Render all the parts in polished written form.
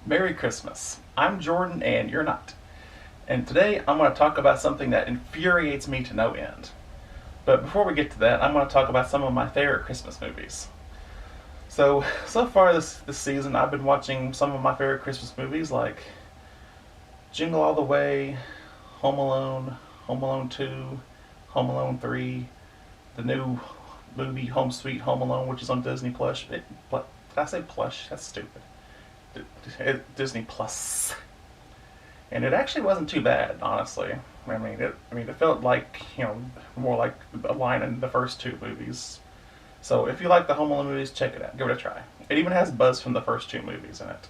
Merry Christmas. I'm Jordan and you're not. And today I'm going to talk about something that infuriates me to no end. But before we get to that, I'm going to talk about some of my favorite Christmas movies. So far this season, I've been watching some of my favorite Christmas movies like Jingle All the Way, Home Alone 2, Home Alone 3, the new movie Home Sweet Home Alone, which is on Disney Plus. Did I say plush? That's stupid. Disney Plus, and it actually wasn't too bad, honestly. It felt like more like a line in the first two movies. So if you like the Home Alone movies, check it out. Give it a try. It even has buzz from the first two movies in it.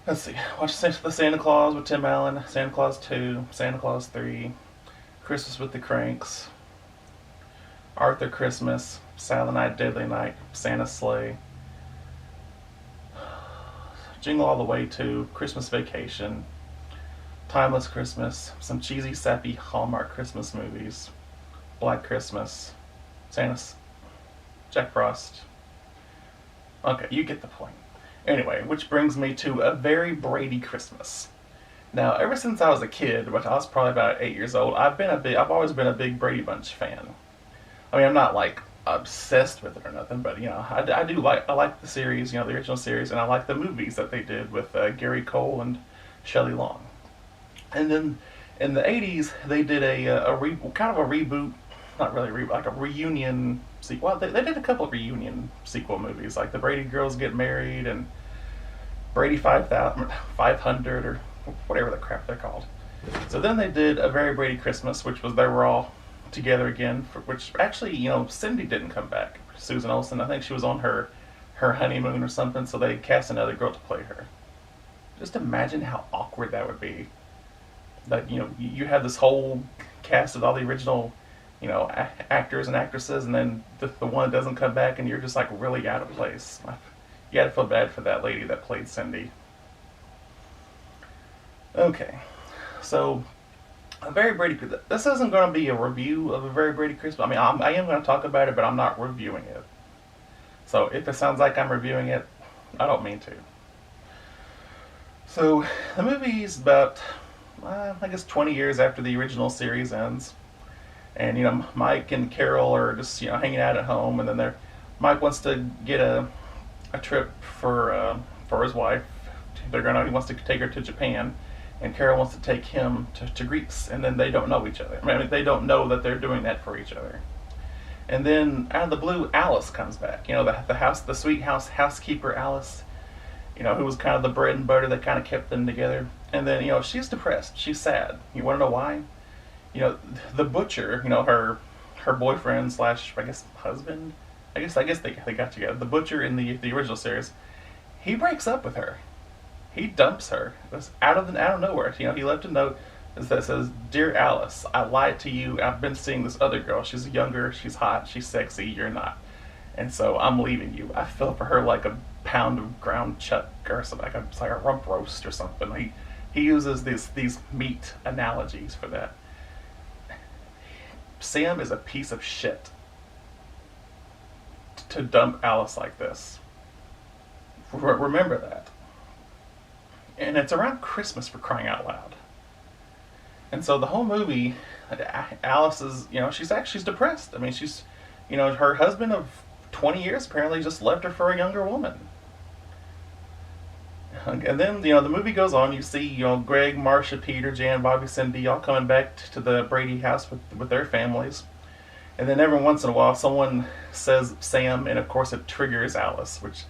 Let's see. Watch the Santa Claus with Tim Allen, Santa Claus 2, Santa Claus 3, Christmas with the Cranks, Arthur Christmas, Silent Night, Deadly Night, Santa's Sleigh, Jingle All the Way 2, Christmas Vacation, Timeless Christmas, some cheesy, sappy Hallmark Christmas movies, Black Christmas, Santa's, Jack Frost. Okay, you get the point. Anyway, which brings me to A Very Brady Christmas. Now, ever since I was a kid, which I was probably about 8 years old, I've always been a big Brady Bunch fan. I'm not like obsessed with it or nothing, but I like the series, the original series, and I like the movies that they did with Gary Cole and Shelley Long. And then in the '80s, they did kind of a reboot, not really a reboot, like a reunion sequel. Well, they did a couple of reunion sequel movies, like The Brady Girls Get Married and Brady 500 or whatever the crap they're called. So then they did A Very Brady Christmas, which was they were all together again, which actually, Cindy didn't come back. Susan Olsen, I think she was on her honeymoon or something, so they cast another girl to play her. Just imagine how awkward that would be. That, you have this whole cast of all the original, actors and actresses, and then the one doesn't come back, and you're just like really out of place. You had to feel bad for that lady that played Cindy. Okay, so A Very Brady. This isn't going to be a review of A Very Brady Christmas. I am going to talk about it, but I'm not reviewing it. So if it sounds like I'm reviewing it, I don't mean to. So the movie's about, I guess, 20 years after the original series ends, and Mike and Carol are just hanging out at home, and then Mike wants to get a trip for his wife. He wants to take her to Japan, and Carol wants to take him to Greece, and then they don't know each other. They don't know that they're doing that for each other. And then out of the blue, Alice comes back. The sweet housekeeper Alice, who was kind of the bread and butter that kind of kept them together. And then she's depressed, she's sad. You want to know why? The butcher, her boyfriend slash I guess husband. I guess they got together. The butcher in the original series, he breaks up with her. He dumps her. That's out of nowhere. He left a note that says, "Dear Alice, I lied to you. I've been seeing this other girl. She's younger, she's hot, she's sexy. You're not, and so I'm leaving you." I feel for her like a pound of ground chuck or something, like a rump roast or something. He uses these meat analogies for that. Sam is a piece of shit to dump Alice like this. Remember that. And it's around Christmas, for crying out loud. And so the whole movie, Alice is, she's depressed. She's, her husband of 20 years apparently just left her for a younger woman. And then, the movie goes on. You see, Greg, Marcia, Peter, Jan, Bobby, Cindy all coming back to the Brady house with their families. And then every once in a while, someone says Sam, and of course it triggers Alice, which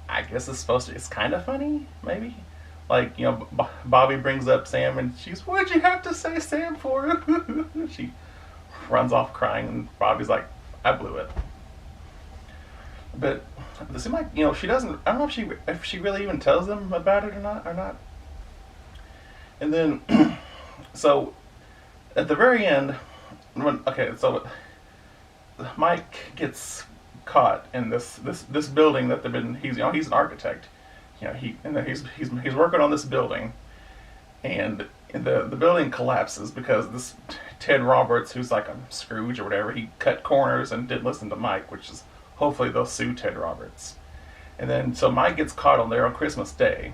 I guess it's kind of funny, maybe. Like, Bobby brings up Sam, and she's, "What'd you have to say Sam for?" She runs off crying, and Bobby's like, "I blew it." But it seems like, she doesn't, I don't know if she really even tells them about it or not. And then, so, at the very end, so Mike gets caught in this building that he's an architect. He's working on this building, and the building collapses because this Ted Roberts, who's like a Scrooge or whatever, he cut corners and didn't listen to Mike, which is hopefully they'll sue Ted Roberts. And then so Mike gets caught on there on Christmas Day,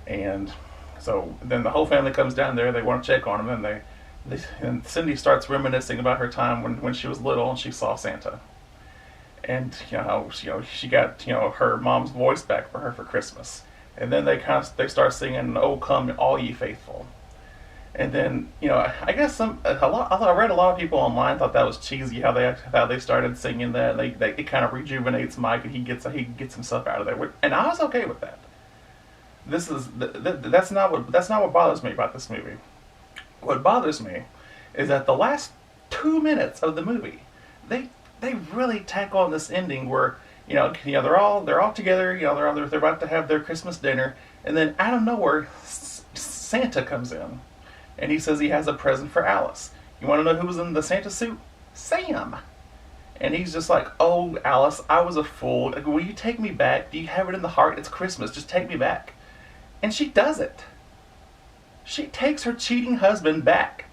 and so then the whole family comes down there. They want to check on him, and and Cindy starts reminiscing about her time when she was little and she saw Santa, and she got her mom's voice back for her for Christmas, and then they start singing "Oh Come All Ye Faithful," and then I guess I read a lot of people online thought that was cheesy how they started singing that. It kind of rejuvenates Mike and he gets himself out of there, and I was okay with that. That's not what bothers me about this movie. What bothers me is that the last 2 minutes of the movie, they really tack on this ending where they're all together, they're about to have their Christmas dinner, and then out of nowhere Santa comes in, and he says he has a present for Alice. You want to know who was in the Santa suit? Sam. And he's just like, "Oh, Alice, I was a fool. Will you take me back? Do you have it in the heart? It's Christmas. Just take me back." And she does it. She takes her cheating husband back.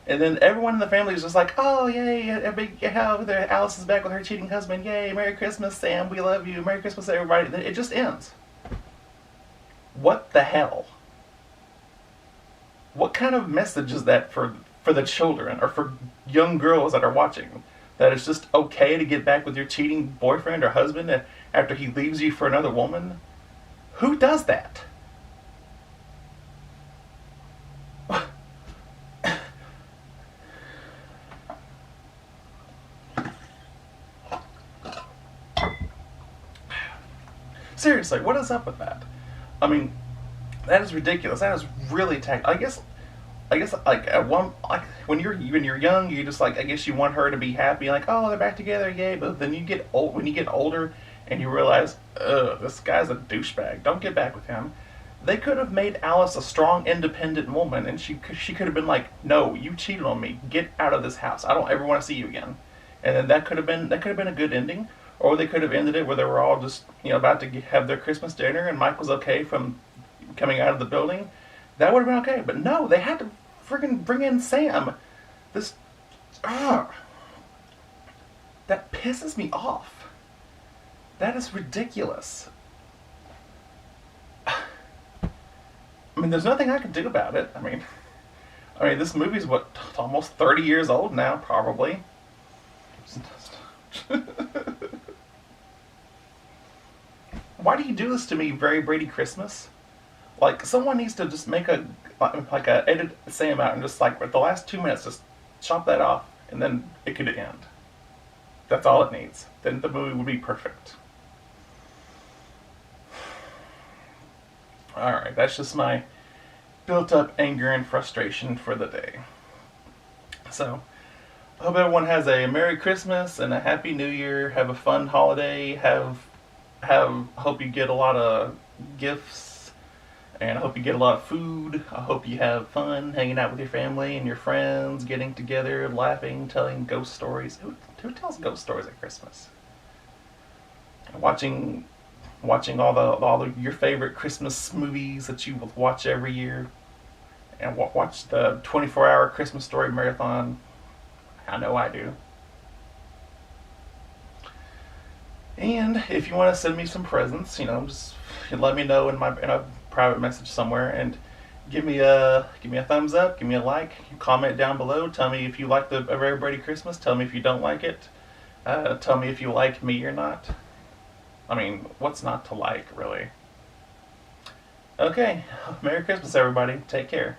And then everyone in the family is just like, "Oh, yay, Alice is back with her cheating husband. Yay, Merry Christmas, Sam. We love you. Merry Christmas, everybody." Then it just ends. What the hell? What kind of message is that for the children or for young girls that are watching? That it's just okay to get back with your cheating boyfriend or husband after he leaves you for another woman? Who does that? Seriously, what is up with that? I mean, that is ridiculous. That is really I guess like at one like when you're young, you just like I guess you want her to be happy, like, "Oh, they're back together, yay!" But then when you get older and you realize, "Ugh, this guy's a douchebag. Don't get back with him." They could have made Alice a strong, independent woman, and she could have been like, "No, you cheated on me. Get out of this house. I don't ever want to see you again." And then that could have been a good ending. Or they could have ended it where they were all just about to have their Christmas dinner and Mike was okay from coming out of the building. That would have been okay. But no, they had to friggin' bring in Sam. This, that pisses me off. That is ridiculous. I mean, there's nothing I can do about it. I mean, this movie's almost 30 years old now, probably. Why do you do this to me, Very Brady Christmas? Like, someone needs to just make edit Sam out and just like, with the last 2 minutes, just chop that off, and then it could end. That's all it needs. Then the movie would be perfect. Alright, that's just my built-up anger and frustration for the day. So, I hope everyone has a Merry Christmas and a Happy New Year. Have a fun holiday. Hope you get a lot of gifts, and I hope you get a lot of food. I hope you have fun hanging out with your family and your friends, getting together, laughing, telling ghost stories. Who tells ghost stories at Christmas? Watching all your favorite Christmas movies that you watch every year, and watch the 24-hour Christmas Story marathon. I know I do. And if you want to send me some presents, just let me know in a private message somewhere, and give me a thumbs up, give me a like, comment down below. Tell me if you like A Very Brady Christmas. Tell me if you don't like it. Tell me if you like me or not. I mean, what's not to like, really? Okay, Merry Christmas, everybody. Take care.